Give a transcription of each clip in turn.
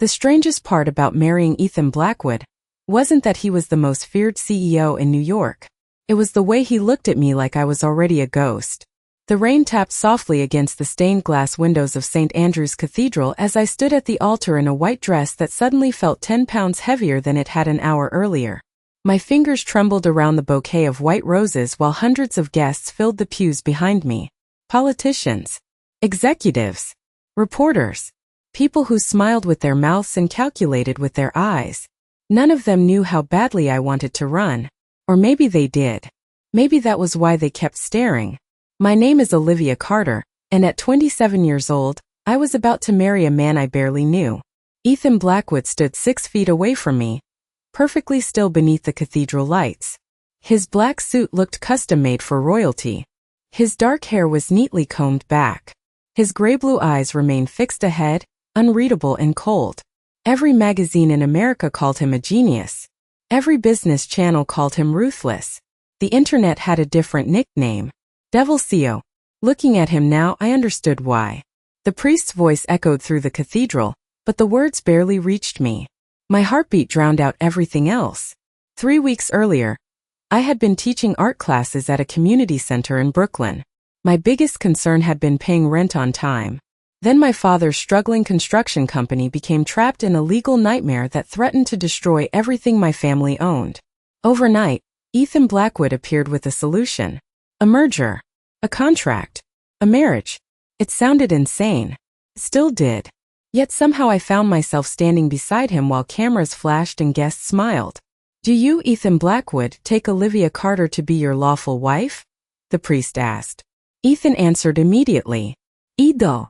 The strangest part about marrying Ethan Blackwood wasn't that he was the most feared CEO in New York. It was the way he looked at me like I was already a ghost. The rain tapped softly against the stained glass windows of St. Andrew's Cathedral as I stood at the altar in a white dress that suddenly felt 10 pounds heavier than it had an hour earlier. My fingers trembled around the bouquet of white roses while hundreds of guests filled the pews behind me. Politicians, executives, reporters, people who smiled with their mouths and calculated with their eyes. None of them knew how badly I wanted to run. Or maybe they did. Maybe that was why they kept staring. My name is Olivia Carter, and at 27 years old, I was about to marry a man I barely knew. Ethan Blackwood stood 6 feet away from me, perfectly still beneath the cathedral lights. His black suit looked custom-made for royalty. His dark hair was neatly combed back. His gray-blue eyes remained fixed ahead, unreadable and cold. Every magazine in America called him a genius. Every business channel called him ruthless. The internet had a different nickname, Devil CEO. Looking at him now, I understood why. The priest's voice echoed through the cathedral, but the words barely reached me. My heartbeat drowned out everything else. 3 weeks earlier, I had been teaching art classes at a community center in Brooklyn. My biggest concern had been paying rent on time. Then my father's struggling construction company became trapped in a legal nightmare that threatened to destroy everything my family owned. Overnight, Ethan Blackwood appeared with a solution. A merger. A contract. A marriage. It sounded insane. It still did. Yet somehow I found myself standing beside him while cameras flashed and guests smiled. "Do you, Ethan Blackwood, take Olivia Carter to be your lawful wife?" the priest asked. Ethan answered immediately. "Edo."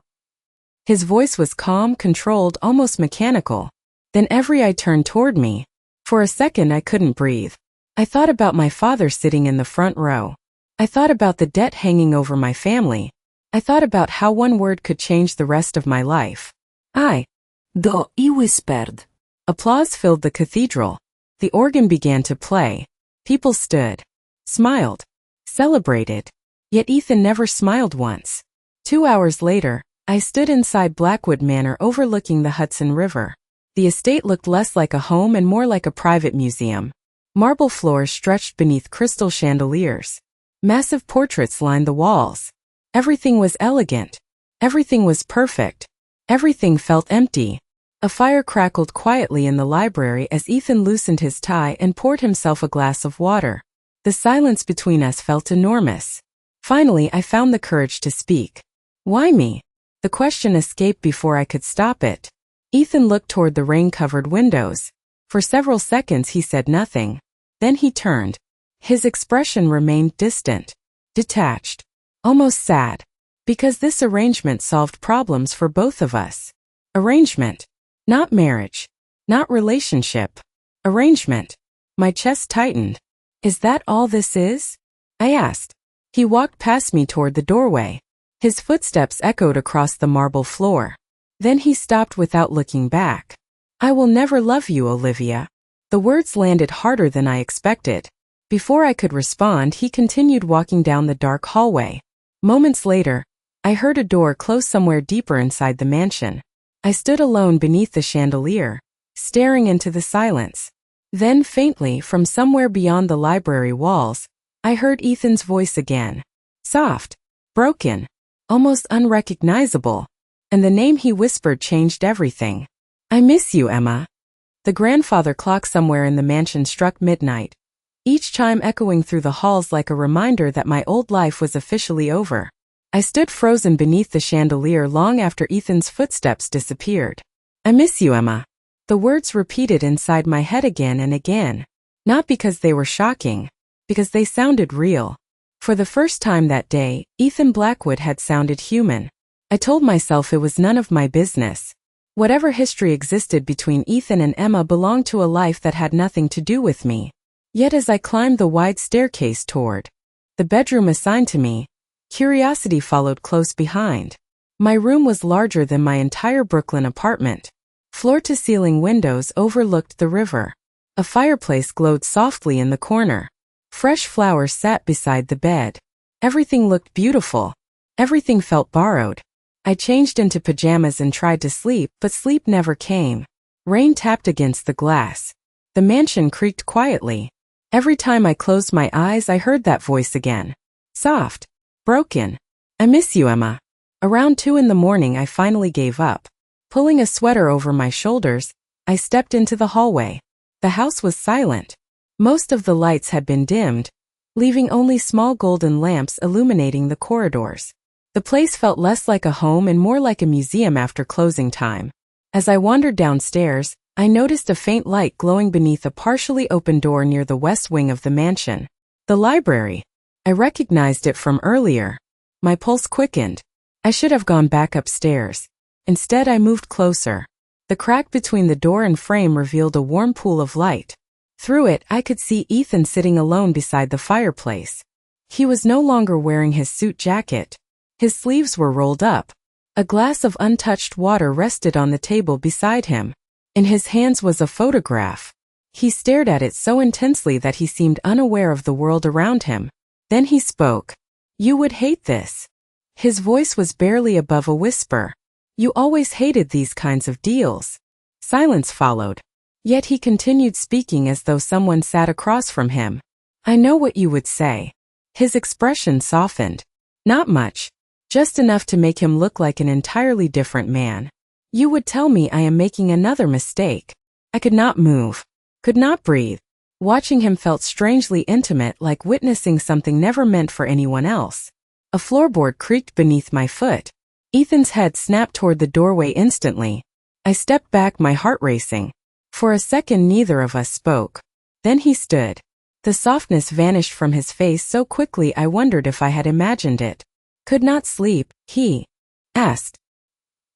His voice was calm, controlled, almost mechanical. Then every eye turned toward me. For a second I couldn't breathe. I thought about my father sitting in the front row. I thought about the debt hanging over my family. I thought about how one word could change the rest of my life. "Do," he whispered. Applause filled the cathedral. The organ began to play. People stood, smiled, celebrated. Yet Ethan never smiled once. 2 hours later, I stood inside Blackwood Manor overlooking the Hudson River. The estate looked less like a home and more like a private museum. Marble floors stretched beneath crystal chandeliers. Massive portraits lined the walls. Everything was elegant. Everything was perfect. Everything felt empty. A fire crackled quietly in the library as Ethan loosened his tie and poured himself a glass of water. The silence between us felt enormous. Finally, I found the courage to speak. "Why me?" The question escaped before I could stop it. Ethan looked toward the rain-covered windows. For several seconds he said nothing. Then he turned. His expression remained distant, detached, almost sad. Because this arrangement solved problems for both of us. Arrangement. Not marriage. Not relationship. Arrangement. My chest tightened. "Is that all this is?" I asked. He walked past me toward the doorway. His footsteps echoed across the marble floor. Then he stopped without looking back. "I will never love you, Olivia." The words landed harder than I expected. Before I could respond, he continued walking down the dark hallway. Moments later, I heard a door close somewhere deeper inside the mansion. I stood alone beneath the chandelier, staring into the silence. Then faintly, from somewhere beyond the library walls, I heard Ethan's voice again. Soft, broken, almost unrecognizable. And the name he whispered changed everything. "I miss you, Emma." The grandfather clock somewhere in the mansion struck midnight, each chime echoing through the halls like a reminder that my old life was officially over. I stood frozen beneath the chandelier long after Ethan's footsteps disappeared. "I miss you, Emma." The words repeated inside my head again and again. Not because they were shocking, because they sounded real. For the first time that day, Ethan Blackwood had sounded human. I told myself it was none of my business. Whatever history existed between Ethan and Emma belonged to a life that had nothing to do with me. Yet as I climbed the wide staircase toward the bedroom assigned to me, curiosity followed close behind. My room was larger than my entire Brooklyn apartment. Floor-to-ceiling windows overlooked the river. A fireplace glowed softly in the corner. Fresh flowers sat beside the bed. Everything looked beautiful. Everything felt borrowed. I changed into pajamas and tried to sleep, but sleep never came. Rain tapped against the glass. The mansion creaked quietly. Every time I closed my eyes, I heard that voice again. Soft. Broken. I miss you, Emma. Around 2 in the morning, I finally gave up. Pulling a sweater over my shoulders, I stepped into the hallway. The house was silent. Most of the lights had been dimmed, leaving only small golden lamps illuminating the corridors. The place felt less like a home and more like a museum after closing time. As I wandered downstairs, I noticed a faint light glowing beneath a partially open door near the west wing of the mansion. The library. I recognized it from earlier. My pulse quickened. I should have gone back upstairs. Instead, I moved closer. The crack between the door and frame revealed a warm pool of light. Through it, I could see Ethan sitting alone beside the fireplace. He was no longer wearing his suit jacket. His sleeves were rolled up. A glass of untouched water rested on the table beside him. In his hands was a photograph. He stared at it so intensely that he seemed unaware of the world around him. Then he spoke. You would hate this. His voice was barely above a whisper. You always hated these kinds of deals. Silence followed. Yet he continued speaking as though someone sat across from him. I know what you would say. His expression softened. Not much. Just enough to make him look like an entirely different man. You would tell me I am making another mistake. I could not move. Could not breathe. Watching him felt strangely intimate, like witnessing something never meant for anyone else. A floorboard creaked beneath my foot. Ethan's head snapped toward the doorway instantly. I stepped back, my heart racing. For a second, neither of us spoke. Then he stood. The softness vanished from his face so quickly I wondered if I had imagined it. Could not sleep, he asked.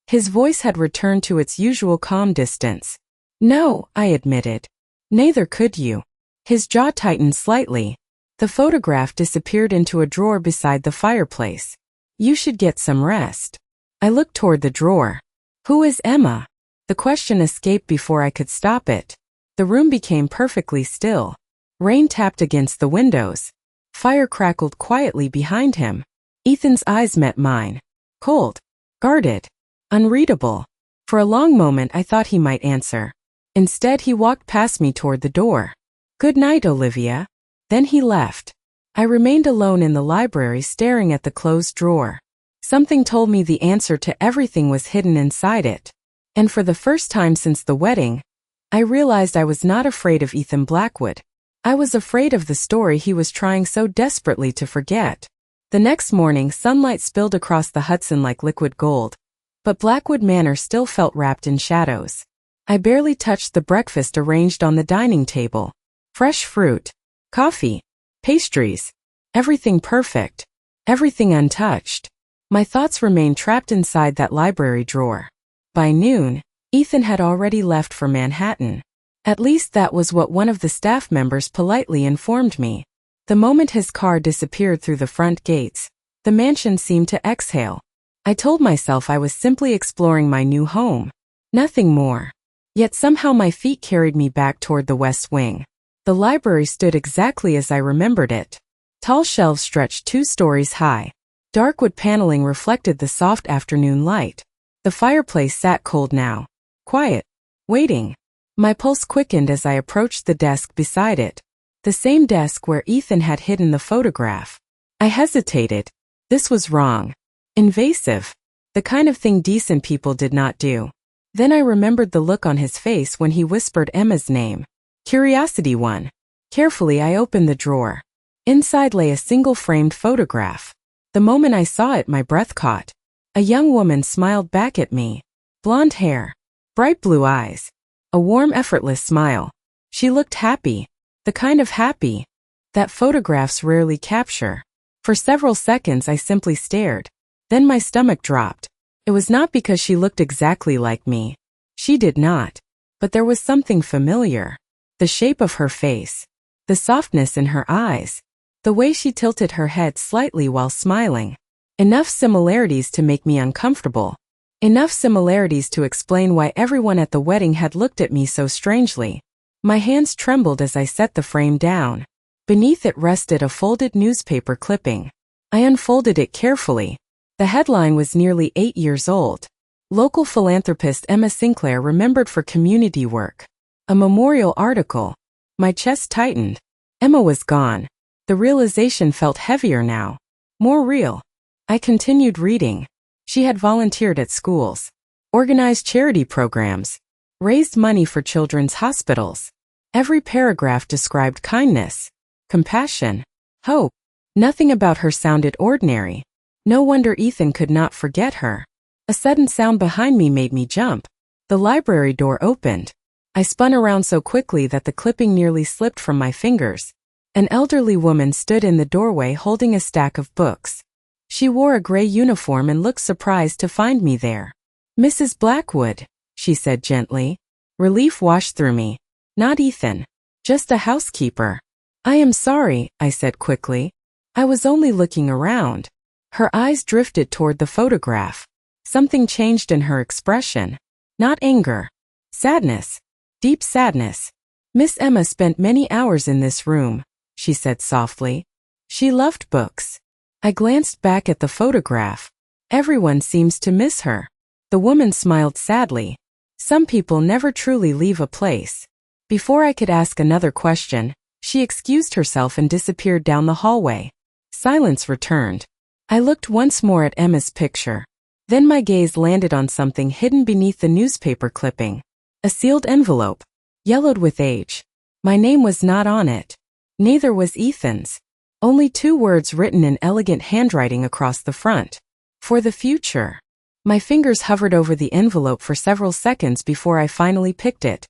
His voice had returned to its usual calm distance. No, I admitted. Neither could you. His jaw tightened slightly. The photograph disappeared into a drawer beside the fireplace. You should get some rest. I looked toward the drawer. Who is Emma? The question escaped before I could stop it. The room became perfectly still. Rain tapped against the windows. Fire crackled quietly behind him. Ethan's eyes met mine. Cold. Guarded. Unreadable. For a long moment I thought he might answer. Instead, he walked past me toward the door. Good night, Olivia. Then he left. I remained alone in the library staring at the closed drawer. Something told me the answer to everything was hidden inside it. And for the first time since the wedding, I realized I was not afraid of Ethan Blackwood. I was afraid of the story he was trying so desperately to forget. The next morning, sunlight spilled across the Hudson like liquid gold, but Blackwood Manor still felt wrapped in shadows. I barely touched the breakfast arranged on the dining table. Fresh fruit, coffee, pastries, everything perfect, everything untouched. My thoughts remained trapped inside that library drawer. By noon, Ethan had already left for Manhattan. At least that was what one of the staff members politely informed me. The moment his car disappeared through the front gates, the mansion seemed to exhale. I told myself I was simply exploring my new home. Nothing more. Yet somehow my feet carried me back toward the west wing. The library stood exactly as I remembered it. Tall shelves stretched 2 stories high. Dark wood paneling reflected the soft afternoon light. The fireplace sat cold now. Quiet. Waiting. My pulse quickened as I approached the desk beside it. The same desk where Ethan had hidden the photograph. I hesitated. This was wrong. Invasive. The kind of thing decent people did not do. Then I remembered the look on his face when he whispered Emma's name. Curiosity won. Carefully I opened the drawer. Inside lay a single framed photograph. The moment I saw it, my breath caught. A young woman smiled back at me. Blonde hair. Bright blue eyes. A warm, effortless smile. She looked happy. The kind of happy that photographs rarely capture. For several seconds I simply stared. Then my stomach dropped. It was not because she looked exactly like me. She did not. But there was something familiar. The shape of her face. The softness in her eyes. The way she tilted her head slightly while smiling. Enough similarities to make me uncomfortable. Enough similarities to explain why everyone at the wedding had looked at me so strangely. My hands trembled as I set the frame down. Beneath it rested a folded newspaper clipping. I unfolded it carefully. The headline was nearly 8 years old. Local philanthropist Emma Sinclair remembered for community work. A memorial article. My chest tightened. Emma was gone. The realization felt heavier now. More real. I continued reading. She had volunteered at schools, organized charity programs, raised money for children's hospitals. Every paragraph described kindness, compassion, hope. Nothing about her sounded ordinary. No wonder Ethan could not forget her. A sudden sound behind me made me jump. The library door opened. I spun around so quickly that the clipping nearly slipped from my fingers. An elderly woman stood in the doorway holding a stack of books. She wore a gray uniform and looked surprised to find me there. "Mrs. Blackwood," she said gently. Relief washed through me. Not Ethan. Just a housekeeper. "I am sorry," I said quickly. "I was only looking around." Her eyes drifted toward the photograph. Something changed in her expression. Not anger. Sadness. Deep sadness. "Miss Emma spent many hours in this room," she said softly. "She loved books." I glanced back at the photograph. Everyone seems to miss her. The woman smiled sadly. Some people never truly leave a place. Before I could ask another question, she excused herself and disappeared down the hallway. Silence returned. I looked once more at Emma's picture. Then my gaze landed on something hidden beneath the newspaper clipping. A sealed envelope, yellowed with age. My name was not on it. Neither was Ethan's. Only 2 words written in elegant handwriting across the front. For the future. My fingers hovered over the envelope for several seconds before I finally picked it.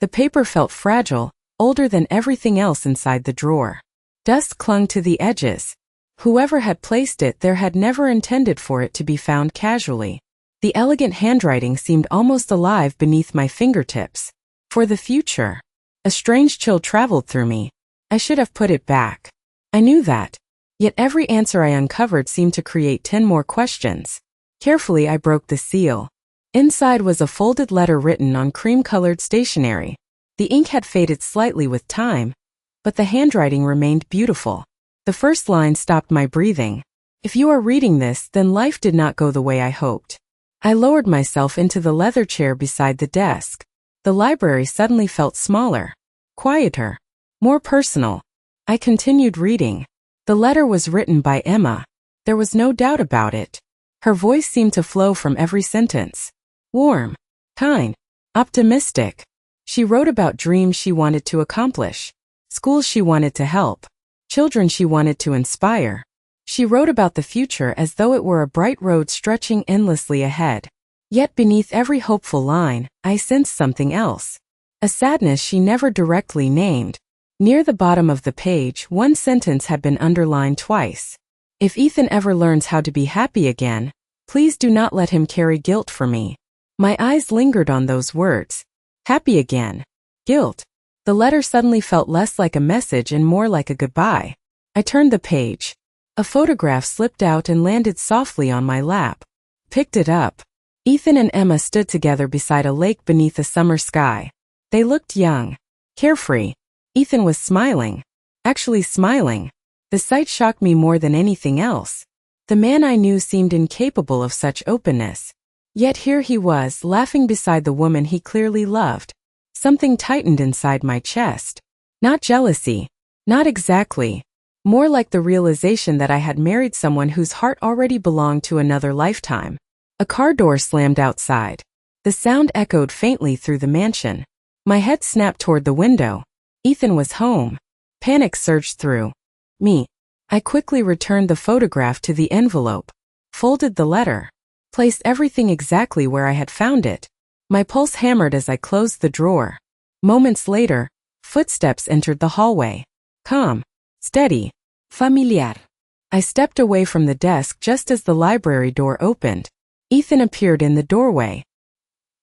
The paper felt fragile, older than everything else inside the drawer. Dust clung to the edges. Whoever had placed it there had never intended for it to be found casually. The elegant handwriting seemed almost alive beneath my fingertips. For the future. A strange chill traveled through me. I should have put it back. I knew that. Yet every answer I uncovered seemed to create 10 more questions. Carefully I broke the seal. Inside was a folded letter written on cream-colored stationery. The ink had faded slightly with time, but the handwriting remained beautiful. The first line stopped my breathing. "If you are reading this, then life did not go the way I hoped." I lowered myself into the leather chair beside the desk. The library suddenly felt smaller, quieter, more personal. I continued reading. The letter was written by Emma. There was no doubt about it. Her voice seemed to flow from every sentence. Warm, kind, optimistic. She wrote about dreams she wanted to accomplish, schools she wanted to help, children she wanted to inspire. She wrote about the future as though it were a bright road stretching endlessly ahead. Yet beneath every hopeful line, I sensed something else. A sadness she never directly named. Near the bottom of the page, one sentence had been underlined twice. "If Ethan ever learns how to be happy again, please do not let him carry guilt for me." My eyes lingered on those words. Happy again. Guilt. The letter suddenly felt less like a message and more like a goodbye. I turned the page. A photograph slipped out and landed softly on my lap. Picked it up. Ethan and Emma stood together beside a lake beneath a summer sky. They looked young, carefree. Ethan was smiling. Actually smiling. The sight shocked me more than anything else. The man I knew seemed incapable of such openness. Yet here he was, laughing beside the woman he clearly loved. Something tightened inside my chest. Not jealousy. Not exactly. More like the realization that I had married someone whose heart already belonged to another lifetime. A car door slammed outside. The sound echoed faintly through the mansion. My head snapped toward the window. Ethan was home. Panic surged through me. I quickly returned the photograph to the envelope, folded the letter, placed everything exactly where I had found it. My pulse hammered as I closed the drawer. Moments later, footsteps entered the hallway. Calm, steady, familiar. I stepped away from the desk just as the library door opened. Ethan appeared in the doorway.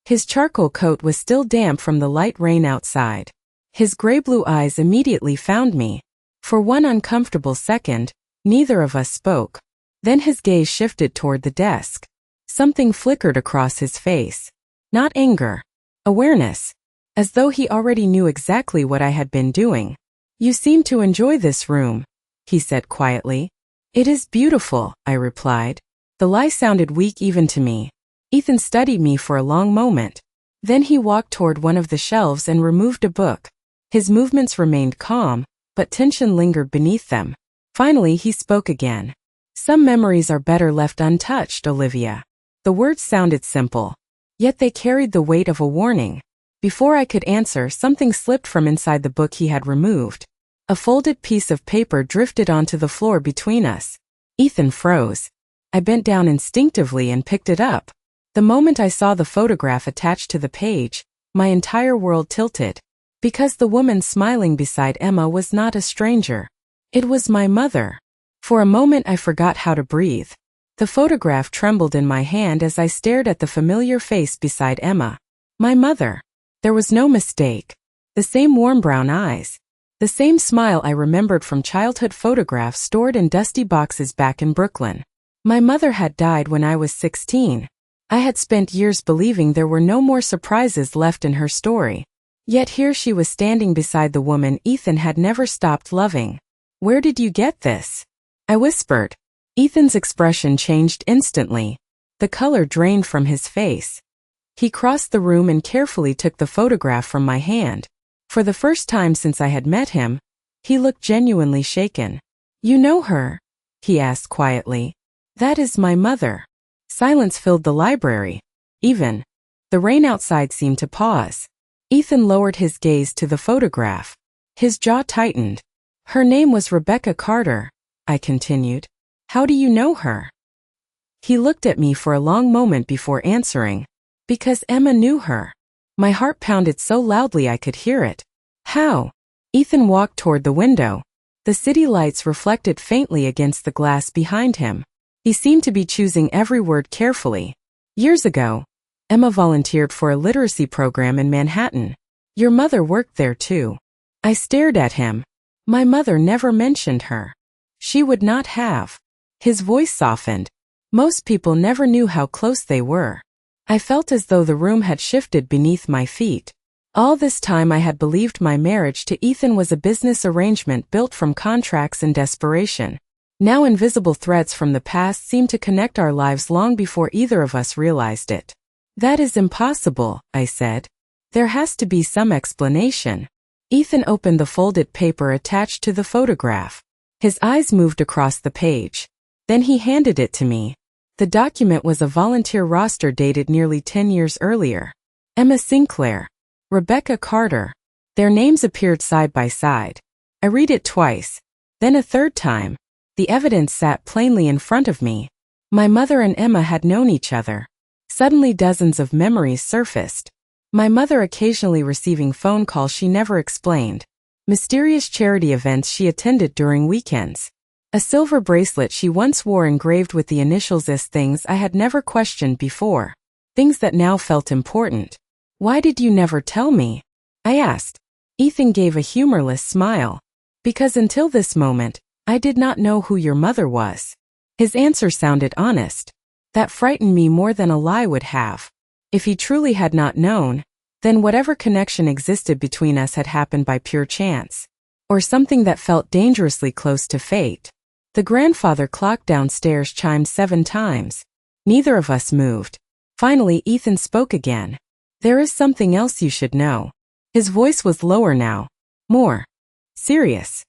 His charcoal coat was still damp from the light rain outside. His gray-blue eyes immediately found me. For one uncomfortable second, neither of us spoke. Then his gaze shifted toward the desk. Something flickered across his face. Not anger. Awareness. As though he already knew exactly what I had been doing. "You seem to enjoy this room," he said quietly. "It is beautiful," I replied. The lie sounded weak even to me. Ethan studied me for a long moment. Then he walked toward one of the shelves and removed a book. His movements remained calm, but tension lingered beneath them. Finally, he spoke again. Some memories are better left untouched, Olivia. The words sounded simple, yet they carried the weight of a warning. Before I could answer, something slipped from inside the book he had removed. A folded piece of paper drifted onto the floor between us. Ethan froze. I bent down instinctively and picked it up. The moment I saw the photograph attached to the page, my entire world tilted. Because the woman smiling beside Emma was not a stranger. It was my mother. For a moment I forgot how to breathe. The photograph trembled in my hand as I stared at the familiar face beside Emma. My mother. There was no mistake. The same warm brown eyes. The same smile I remembered from childhood photographs stored in dusty boxes back in Brooklyn. My mother had died when I was 16. I had spent years believing there were no more surprises left in her story. Yet here she was standing beside the woman Ethan had never stopped loving. Where did you get this? I whispered. Ethan's expression changed instantly. The color drained from his face. He crossed the room and carefully took the photograph from my hand. For the first time since I had met him, he looked genuinely shaken. You know her? He asked quietly. That is my mother. Silence filled the library. Even the rain outside seemed to pause. Ethan lowered his gaze to the photograph. His jaw tightened. Her name was Rebecca Carter, I continued. How do you know her? He looked at me for a long moment before answering. Because Emma knew her. My heart pounded so loudly I could hear it. How? Ethan walked toward the window. The city lights reflected faintly against the glass behind him. He seemed to be choosing every word carefully. Years ago, Emma volunteered for a literacy program in Manhattan. Your mother worked there too. I stared at him. My mother never mentioned her. She would not have. His voice softened. Most people never knew how close they were. I felt as though the room had shifted beneath my feet. All this time I had believed my marriage to Ethan was a business arrangement built from contracts and desperation. Now invisible threads from the past seemed to connect our lives long before either of us realized it. That is impossible, I said. There has to be some explanation. Ethan opened the folded paper attached to the photograph. His eyes moved across the page. Then he handed it to me. The document was a volunteer roster dated nearly 10 years earlier. Emma Sinclair. Rebecca Carter. Their names appeared side by side. I read it twice. Then a third time. The evidence sat plainly in front of me. My mother and Emma had known each other. Suddenly dozens of memories surfaced. My mother occasionally receiving phone calls she never explained. Mysterious charity events she attended during weekends. A silver bracelet she once wore engraved with the initials S, things I had never questioned before. Things that now felt important. Why did you never tell me? I asked. Ethan gave a humorless smile. Because until this moment, I did not know who your mother was. His answer sounded honest. That frightened me more than a lie would have. If he truly had not known, then whatever connection existed between us had happened by pure chance. Or something that felt dangerously close to fate. The grandfather clock downstairs chimed 7 times. Neither of us moved. Finally, Ethan spoke again. There is something else you should know. His voice was lower now. More serious.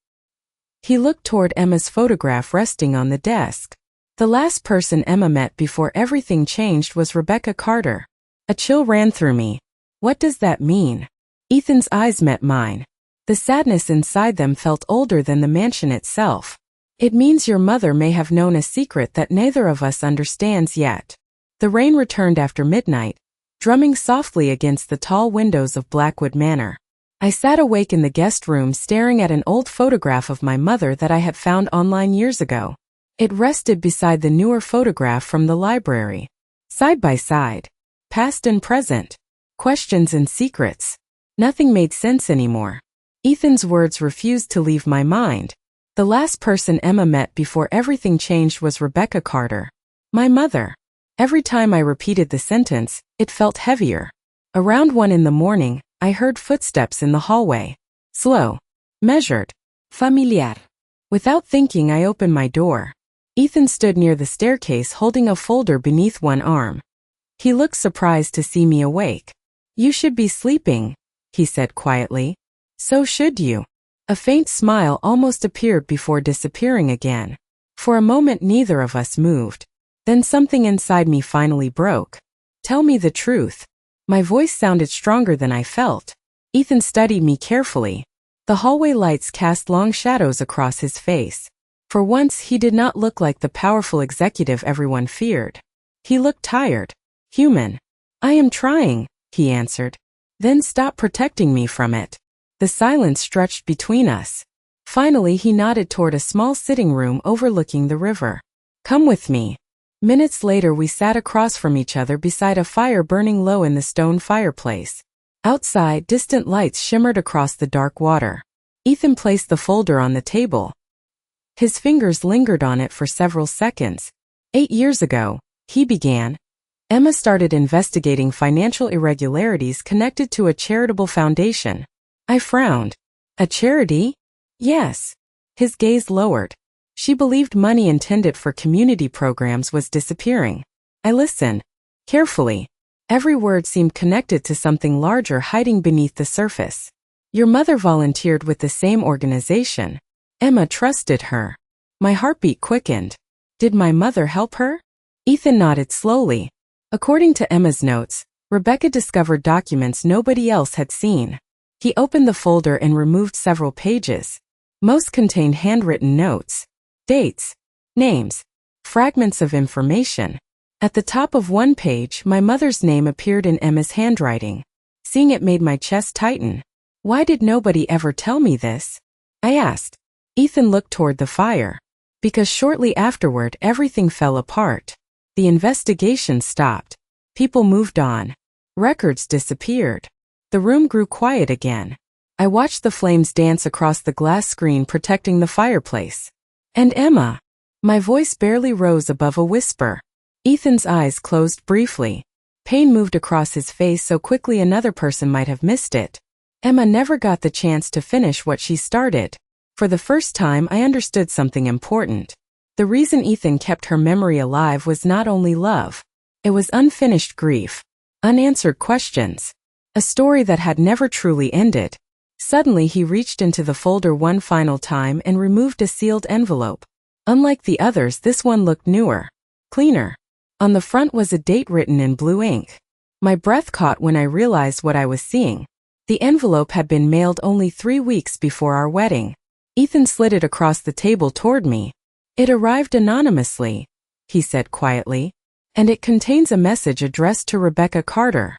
He looked toward Emma's photograph resting on the desk. The last person Emma met before everything changed was Rebecca Carter. A chill ran through me. What does that mean? Ethan's eyes met mine. The sadness inside them felt older than the mansion itself. It means your mother may have known a secret that neither of us understands yet. The rain returned after midnight, drumming softly against the tall windows of Blackwood Manor. I sat awake in the guest room staring at an old photograph of my mother that I had found online years ago. It rested beside the newer photograph from the library. Side by side. Past and present. Questions and secrets. Nothing made sense anymore. Ethan's words refused to leave my mind. The last person Emma met before everything changed was Rebecca Carter. My mother. Every time I repeated the sentence, it felt heavier. Around 1 in the morning, I heard footsteps in the hallway. Slow. Measured. Familiar. Without thinking, I opened my door. Ethan stood near the staircase holding a folder beneath one arm. He looked surprised to see me awake. "You should be sleeping," he said quietly. "So should you." A faint smile almost appeared before disappearing again. For a moment neither of us moved. Then something inside me finally broke. "Tell me the truth." My voice sounded stronger than I felt. Ethan studied me carefully. The hallway lights cast long shadows across his face. For once he did not look like the powerful executive everyone feared. He looked tired. Human. "I am trying," he answered. "Then stop protecting me from it." The silence stretched between us. Finally he nodded toward a small sitting room overlooking the river. "Come with me." Minutes later we sat across from each other beside a fire burning low in the stone fireplace. Outside, distant lights shimmered across the dark water. Ethan placed the folder on the table. His fingers lingered on it for several seconds. 8 years ago, he began. Emma started investigating financial irregularities connected to a charitable foundation. I frowned. "A charity?" "Yes." His gaze lowered. "She believed money intended for community programs was disappearing." I listened carefully. Every word seemed connected to something larger hiding beneath the surface. "Your mother volunteered with the same organization. Emma trusted her." My heartbeat quickened. "Did my mother help her?" Ethan nodded slowly. According to Emma's notes, Rebecca discovered documents nobody else had seen. He opened the folder and removed several pages. Most contained handwritten notes, dates, names, fragments of information. At the top of one page, my mother's name appeared in Emma's handwriting. Seeing it made my chest tighten. "Why did nobody ever tell me this?" I asked. Ethan looked toward the fire. "Because shortly afterward everything fell apart. The investigation stopped. People moved on. Records disappeared. The room grew quiet again. I watched the flames dance across the glass screen protecting the fireplace. And Emma." My voice barely rose above a whisper. Ethan's eyes closed briefly. Pain moved across his face so quickly another person might have missed it. Emma never got the chance to finish what she started. For the first time I understood something important. The reason Ethan kept her memory alive was not only love. It was unfinished grief. Unanswered questions. A story that had never truly ended. Suddenly he reached into the folder one final time and removed a sealed envelope. Unlike the others, this one looked newer. Cleaner. On the front was a date written in blue ink. My breath caught when I realized what I was seeing. The envelope had been mailed only 3 weeks before our wedding. Ethan slid it across the table toward me. "It arrived anonymously," he said quietly, "and it contains a message addressed to Rebecca Carter."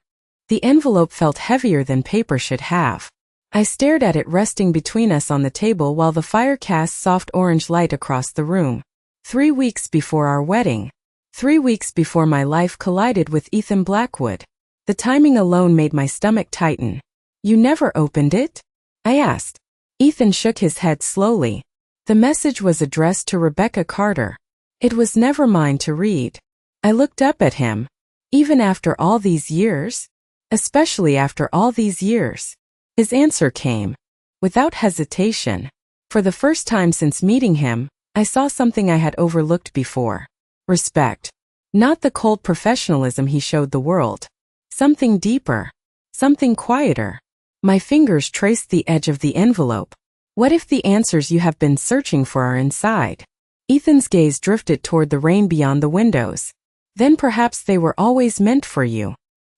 The envelope felt heavier than paper should have. I stared at it resting between us on the table while the fire cast soft orange light across the room. 3 weeks before our wedding. 3 weeks before my life collided with Ethan Blackwood. The timing alone made my stomach tighten. "You never opened it?" I asked. Ethan shook his head slowly. The message was addressed to Rebecca Carter. It was never mine to read. I looked up at him. "Even after all these years?" "Especially after all these years." His answer came. Without hesitation. For the first time since meeting him, I saw something I had overlooked before. Respect. Not the cold professionalism he showed the world. Something deeper. Something quieter. My fingers traced the edge of the envelope. "What if the answers you have been searching for are inside?" Ethan's gaze drifted toward the rain beyond the windows. "Then perhaps they were always meant for you."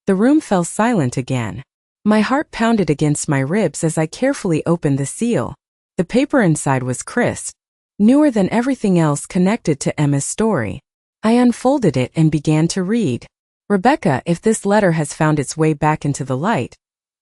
The room fell silent again. My heart pounded against my ribs as I carefully opened the seal. The paper inside was crisp, newer than everything else connected to Emma's story. I unfolded it and began to read. "Rebecca, if this letter has found its way back into the light,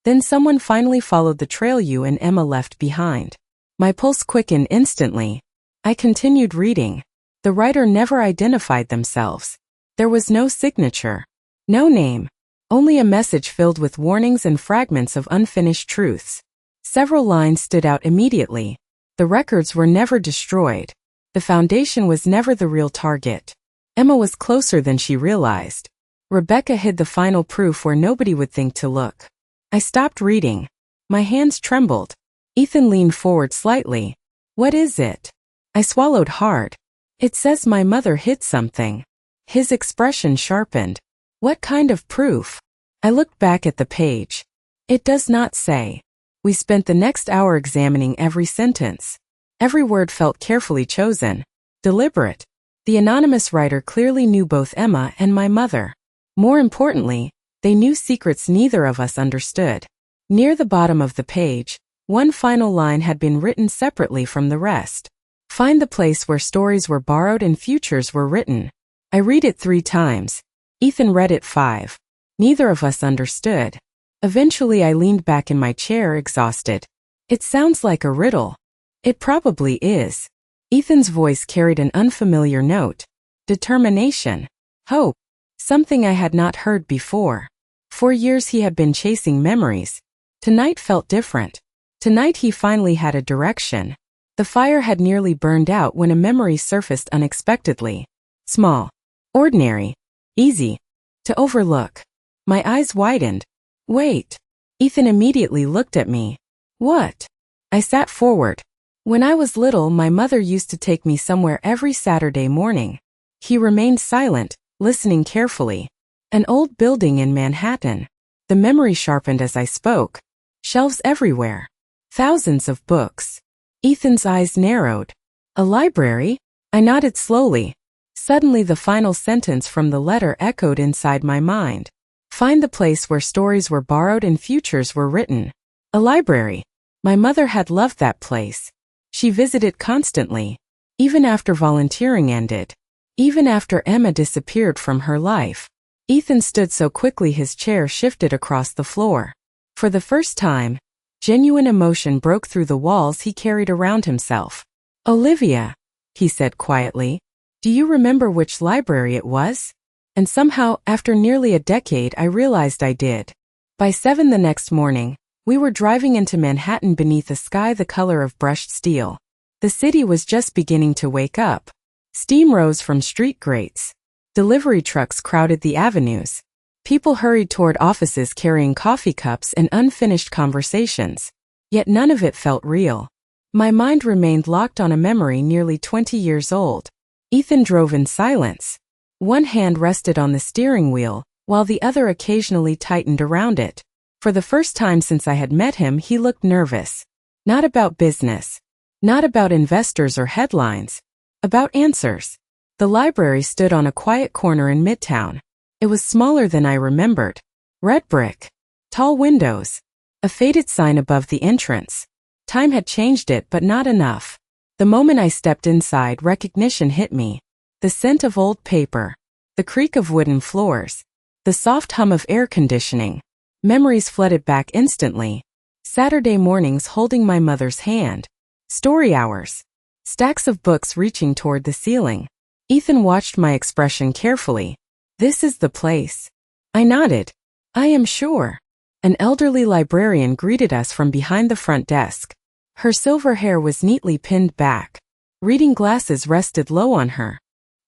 then someone finally followed the trail you and Emma left behind." My pulse quickened instantly. I continued reading. The writer never identified themselves. There was no signature, no name, only a message filled with warnings and fragments of unfinished truths. Several lines stood out immediately. The records were never destroyed. The foundation was never the real target. Emma was closer than she realized. Rebecca hid the final proof where nobody would think to look. I stopped reading. My hands trembled. Ethan leaned forward slightly. "What is it?" I swallowed hard. "It says my mother hid something." His expression sharpened. What kind of proof? I looked back at the page. It does not say. We spent the next hour examining every sentence. Every word felt carefully chosen, deliberate. The anonymous writer clearly knew both Emma and my mother. More importantly, they knew secrets neither of us understood. Near the bottom of the page, one final line had been written separately from the rest. Find the place where stories were borrowed and futures were written. I read it 3 times. Ethan read it 5. Neither of us understood. Eventually I leaned back in my chair, exhausted. It sounds like a riddle. It probably is. Ethan's voice carried an unfamiliar note. Determination. Hope. Something I had not heard before. For years he had been chasing memories. Tonight felt different. Tonight he finally had a direction. The fire had nearly burned out when a memory surfaced unexpectedly. Small. Ordinary. Easy. To overlook. My eyes widened. Wait. Ethan immediately looked at me. What? I sat forward. When I was little, my mother used to take me somewhere every Saturday morning. He remained silent, listening carefully. An old building in Manhattan. The memory sharpened as I spoke. Shelves everywhere. Thousands of books. Ethan's eyes narrowed. A library? I nodded slowly. Suddenly the final sentence from the letter echoed inside my mind. Find the place where stories were borrowed and futures were written. A library. My mother had loved that place. She visited constantly. Even after volunteering ended. Even after Emma disappeared from her life. Ethan stood so quickly his chair shifted across the floor. For the first time, genuine emotion broke through the walls he carried around himself. Olivia, he said quietly, do you remember which library it was? And somehow, after nearly a decade, I realized I did. By 7 the next morning, we were driving into Manhattan beneath a sky the color of brushed steel. The city was just beginning to wake up. Steam rose from street grates. Delivery trucks crowded the avenues. People hurried toward offices carrying coffee cups and unfinished conversations. Yet none of it felt real. My mind remained locked on a memory nearly 20 years old. Ethan drove in silence. One hand rested on the steering wheel, while the other occasionally tightened around it. For the first time since I had met him, he looked nervous. Not about business. Not about investors or headlines. About answers. The library stood on a quiet corner in Midtown. It was smaller than I remembered. Red brick. Tall windows. A faded sign above the entrance. Time had changed it, but not enough. The moment I stepped inside, recognition hit me. The scent of old paper. The creak of wooden floors. The soft hum of air conditioning. Memories flooded back instantly. Saturday mornings holding my mother's hand. Story hours. Stacks of books reaching toward the ceiling. Ethan watched my expression carefully. This is the place. I nodded. I am sure. An elderly librarian greeted us from behind the front desk. Her silver hair was neatly pinned back. Reading glasses rested low on her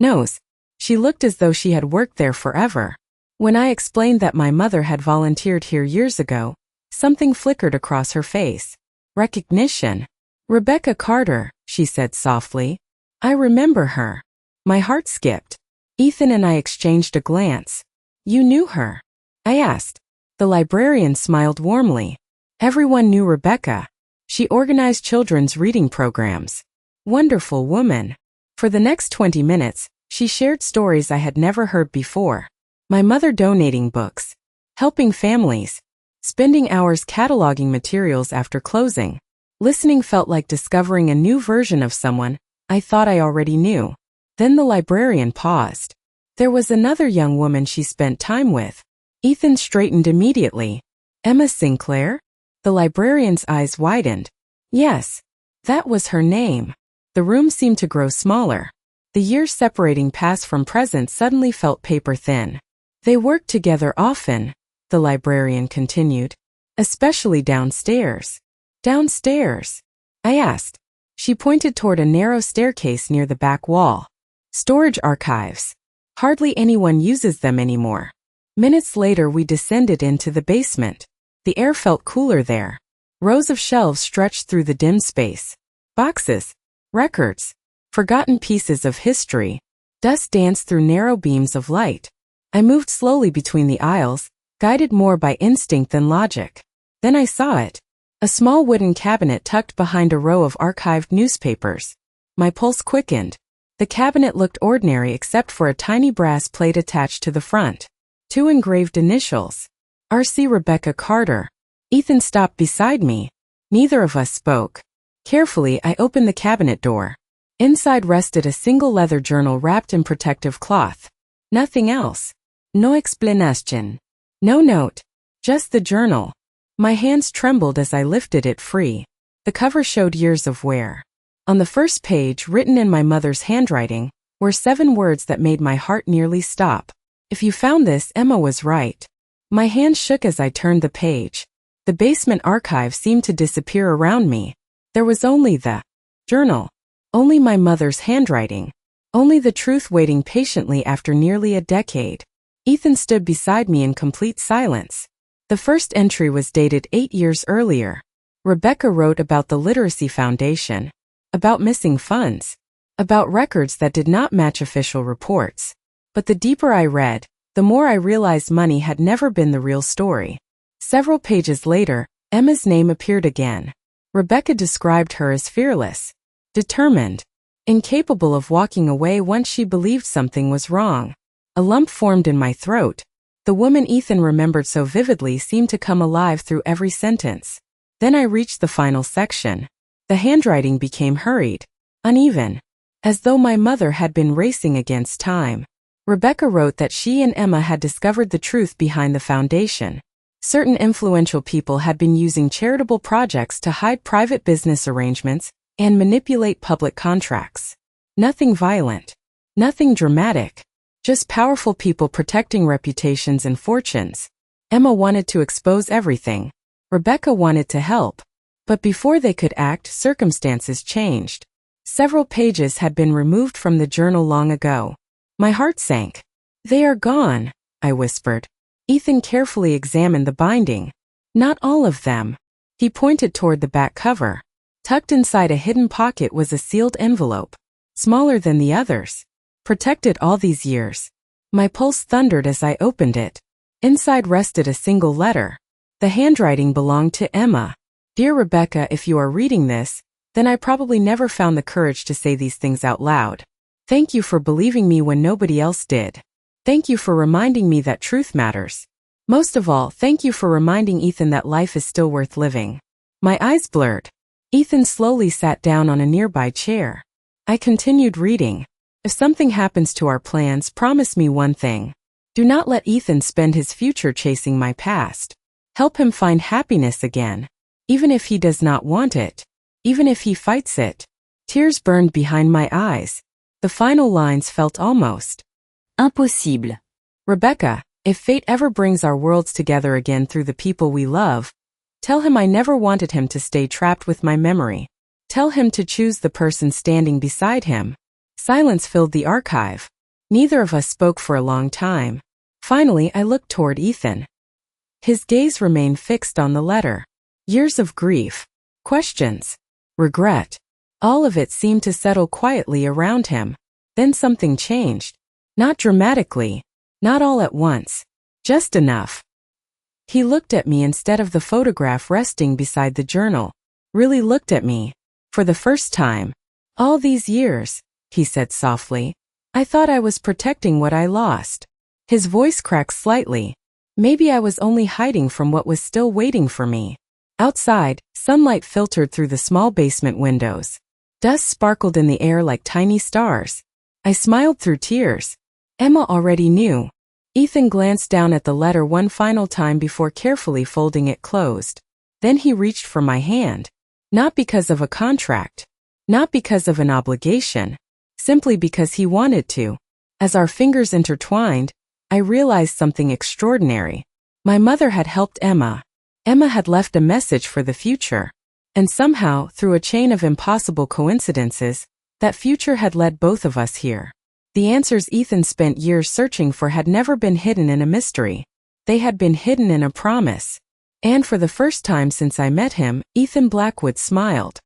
nose. She looked as though she had worked there forever. When I explained that my mother had volunteered here years ago, something flickered across her face. Recognition. Rebecca Carter, she said softly. I remember her. My heart skipped. Ethan and I exchanged a glance. You knew her? I asked. The librarian smiled warmly. Everyone knew Rebecca. She organized children's reading programs. Wonderful woman. For the next 20 minutes, she shared stories I had never heard before. My mother donating books, helping families, spending hours cataloging materials after closing. Listening felt like discovering a new version of someone I thought I already knew. Then the librarian paused. There was another young woman she spent time with. Ethan straightened immediately. Emma Sinclair? The librarian's eyes widened. Yes, that was her name. The room seemed to grow smaller. The years separating past from present suddenly felt paper thin. They worked together often, the librarian continued, especially downstairs. Downstairs? I asked. She pointed toward a narrow staircase near the back wall. Storage archives. Hardly anyone uses them anymore. Minutes later we descended into the basement. The air felt cooler there. Rows of shelves stretched through the dim space. Boxes. Records. Forgotten pieces of history. Dust danced through narrow beams of light. I moved slowly between the aisles, guided more by instinct than logic. Then I saw it. A small wooden cabinet tucked behind a row of archived newspapers. My pulse quickened. The cabinet looked ordinary except for a tiny brass plate attached to the front. 2 engraved initials. R.C. Rebecca Carter. Ethan stopped beside me. Neither of us spoke. Carefully, I opened the cabinet door. Inside rested a single leather journal wrapped in protective cloth. Nothing else. No explanation. No note. Just the journal. My hands trembled as I lifted it free. The cover showed years of wear. On the first page, written in my mother's handwriting, were 7 words that made my heart nearly stop. If you found this, Emma was right. My hand shook as I turned the page. The basement archive seemed to disappear around me. There was only the journal. Only my mother's handwriting. Only the truth waiting patiently after nearly a decade. Ethan stood beside me in complete silence. The first entry was dated 8 years earlier. Rebecca wrote about the Literacy Foundation. About missing funds. About records that did not match official reports. But the deeper I read, the more I realized money had never been the real story. Several pages later, Emma's name appeared again. Rebecca described her as fearless, determined, incapable of walking away once she believed something was wrong. A lump formed in my throat. The woman Ethan remembered so vividly seemed to come alive through every sentence. Then I reached the final section. The handwriting became hurried, uneven, as though my mother had been racing against time. Rebecca wrote that she and Emma had discovered the truth behind the foundation. Certain influential people had been using charitable projects to hide private business arrangements and manipulate public contracts. Nothing violent. Nothing dramatic. Just powerful people protecting reputations and fortunes. Emma wanted to expose everything. Rebecca wanted to help. But before they could act, circumstances changed. Several pages had been removed from the journal long ago. My heart sank. "They are gone," I whispered. Ethan carefully examined the binding. "Not all of them." He pointed toward the back cover. Tucked inside a hidden pocket was a sealed envelope, smaller than the others. Protected all these years. My pulse thundered as I opened it. Inside rested a single letter. The handwriting belonged to Emma. "Dear Rebecca, if you are reading this, then I probably never found the courage to say these things out loud. Thank you for believing me when nobody else did. Thank you for reminding me that truth matters. Most of all, thank you for reminding Ethan that life is still worth living." My eyes blurred. Ethan slowly sat down on a nearby chair. I continued reading. "If something happens to our plans, promise me one thing. Do not let Ethan spend his future chasing my past. Help him find happiness again. Even if he does not want it. Even if he fights it." Tears burned behind my eyes. The final lines felt almost impossible. "Rebecca, if fate ever brings our worlds together again through the people we love, tell him I never wanted him to stay trapped with my memory. Tell him to choose the person standing beside him." Silence filled the archive. Neither of us spoke for a long time. Finally, I looked toward Ethan. His gaze remained fixed on the letter. Years of grief, questions, regret. All of it seemed to settle quietly around him. Then something changed. Not dramatically. Not all at once. Just enough. He looked at me instead of the photograph resting beside the journal. Really looked at me. For the first time. "All these years," he said softly, "I thought I was protecting what I lost." His voice cracked slightly. Maybe I was only hiding from what was still waiting for me. Outside, sunlight filtered through the small basement windows. Dust sparkled in the air like tiny stars. I smiled through tears. Emma already knew. Ethan glanced down at the letter one final time before carefully folding it closed. Then he reached for my hand. Not because of a contract. Not because of an obligation. Simply because he wanted to. As our fingers intertwined, I realized something extraordinary. My mother had helped Emma. Emma had left a message for the future. And somehow, through a chain of impossible coincidences, that future had led both of us here. The answers Ethan spent years searching for had never been hidden in a mystery. They had been hidden in a promise. And for the first time since I met him, Ethan Blackwood smiled.